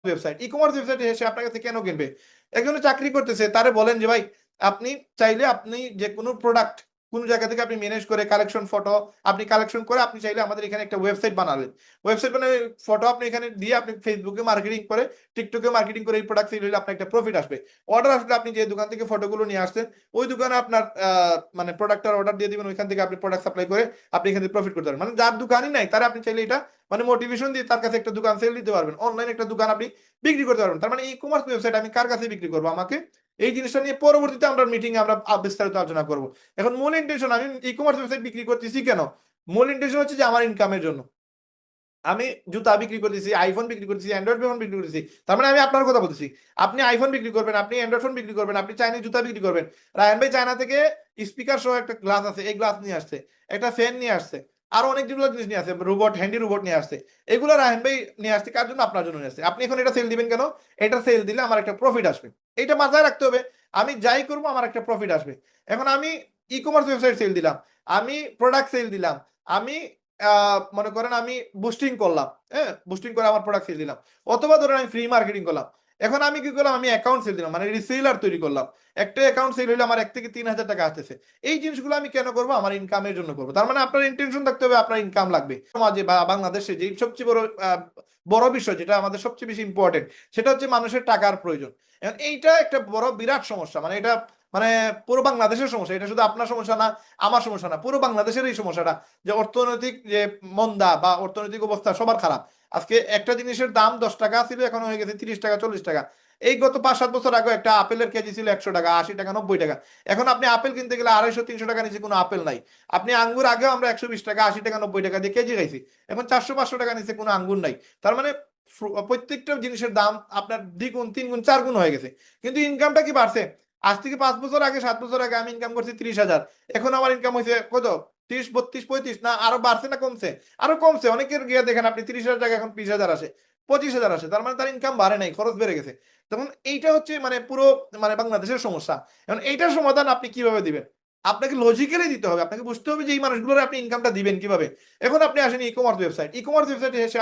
Website, e-commerce ওয়েবসাইটে এসে আপনার কাছে কেন কিনবে? একজনে চাকরি করতেছে, তারে বলেন যে ভাই আপনি চাইলে আপনি যে কোনো প্রোডাক্ট কোন জায়গা থেকে আপনি ম্যানেজ করে কালেকশন ফটো আপনি কালেকশন করে আপনি চাইলে আমাদের এখানে একটা ওয়েবসাইট বানালেন। ওয়েবসাইট বানালে ফটো আপনি এখানে দিয়ে আপনি ফেসবুকে মার্কেটিং করে, টিকটকে মার্কেটিং করে এই প্রোডাক্ট সেল হলে আপনার একটা প্রফিট আসবে। অর্ডার আসলে আপনি যে দোকান থেকে ফটোগুলো নিয়ে আসছেন ওই দোকানে আপনার মানে প্রোডাক্টের অর্ডার দিয়ে দিবেন, ওইখান থেকে আপনি প্রোডাক্ট সাপ্লাই করে আপনি এখান থেকে প্রফিট করতে পারবেন। মানে যার দোকানই নাই তারা আপনি চাইলে এটা মানে মোটিভেশন দিয়ে তার কাছে একটা দোকান সেল দিতে পারবেন, অনলাইন একটা দোকান আপনি বিক্রি করতে পারবেন। তার মানে ই কমার্স ওয়েবসাইট আমি কার কাছে বিক্রি করবো, আমাকে। এই জিনিসটা নিয়ে পরবর্তীতে আমরা মিটিং এ আমরা বিস্তারিত আলোচনা করব। এখন মূল ইন্টেনশন, আমি ই কমার্স ওয়েবসাইট বিক্রি করতেছি কেন? মূল ইন্টেনশন হচ্ছে যে আমার ইনকামের জন্য। আমি জুতা বিক্রি করতেছি, আইফোন বিক্রি করতেছি, অ্যান্ড্রয়েড ফোন বিক্রি করতেছি। তার মানে আমি আপনার কথা বলতেছি, আপনি আইফোন বিক্রি করবেন, আপনি অ্যান্ড্রয়েড ফোন বিক্রি করবেন, আপনি চাইনিজ জুতা বিক্রি করবেন। রায়হান ভাই চায়না থেকে স্পিকার সহ একটা গ্লাস আছে, এই গ্লাস নিয়ে আসছে, একটা ফ্যান নিয়ে আসছে, আরো অনেক যেগুলো জিনিস নিয়ে আসছে, রোবট, হ্যান্ডি রোবট নিয়ে আসছে। এগুলো রায়হান ভাই নিয়ে আসছে কার জন্য? আপনার জন্য নিয়ে আসছে। আপনি এখন এটা সেল দিবেন কেন? এটা সেল দিলে আমার একটা প্রফিট আসবে, এটা মাথায় রাখতে হবে। আমি যাই করবো আমার একটা প্রফিট আসবে। এখন আমি ই কমার্স ওয়েবসাইট সেল দিলাম, আমি প্রোডাক্ট সেল দিলাম, আমি মনে করেন আমি বুস্টিং করলাম, হ্যাঁ, বুস্টিং করে আমার প্রোডাক্ট সেল দিলাম, অথবা ধরেন আমি ফ্রি মার্কেটিং করলাম। এখন আমি কি করলাম? আমি অ্যাকাউন্ট সেল দিলাম, মানে রিসেলার তৈরি করলাম। একটা অ্যাকাউন্ট সেল হলে আমার 1 থেকে 3 হাজার টাকা আসতেছে। এই জিনিসগুলো আমি কেন করবো? আমার ইনকামের জন্য করবো। তার মানে আপনার ইন্টেনশন থাকতে হবে, আপনার ইনকাম লাগবে। সমাজে বা বাংলাদেশে যে সবচেয়ে বড় বড় বিষয়, যেটা আমাদের সবচেয়ে বেশি ইম্পর্টেন্ট, সেটা হচ্ছে মানুষের টাকার প্রয়োজন। এখন এইটা একটা বড় বিরাট সমস্যা, মানে এটা মানে পুরো বাংলাদেশের সমস্যা। এটা শুধু আপনার সমস্যা না, আমার সমস্যা না, পুরো বাংলাদেশের এই সমস্যাটা, যে অর্থনৈতিক যে মন্দা বা অর্থনৈতিক অবস্থা সবার খারাপ। আজকে একটা জিনিসের দাম 10 টাকা ছিল, এখন হয়ে গেছে 30 টাকা, 40 টাকা। এই গত 5-7 বছর আগে একটা আপেলের কেজি ছিল 100 টাকা, 80 টাকা, 90 টাকা। এখন আপনি আপেল কিনতে গেলে 250-300 টাকা নিচে কোনো আপেল নাই। আপনি আঙ্গুর আগেও আমরা 120 টাকা, 80 টাকা, 90 টাকা দিয়ে কেজি খাইছি, এখন 400-500 টাকা নিচে কোনো আঙ্গুর নাই। তার মানে প্রত্যেকটা জিনিসের দাম আপনার দ্বিগুণ, 3 গুণ, 4 গুণ হয়ে গেছে। কিন্তু ইনকামটা কি বাড়ছে? আজ থেকে 5 বছর আগে, 7 বছর আগে আমি ইনকাম করছি 30,000, এখন আমার ইনকাম হয়েছে কত? 30, 32, 35, না আরো বাড়ছে না কমছে? আরো কমছে। অনেকের গিয়ে দেখেন আপনি 30,000 টাকা এখন 20,000 আসে, 25,000 আসে। তার মানে তার ইনকাম বাড়ে নাই, খরচ বেড়ে গেছে। তখন এইটা হচ্ছে মানে পুরো মানে বাংলাদেশের সমস্যা। এখন এইটার সমাধান আপনি কিভাবে দিবেন? আপনাকে লজিক্যালি দিতে হবে, আপনাকে বুঝতে হবে যে এই মানুষগুলোর আপনি ইনকামটা দিবেন কিভাবে। এখন আপনি আসেন e commerce website, e commerce ওয়েবসাইটে এসে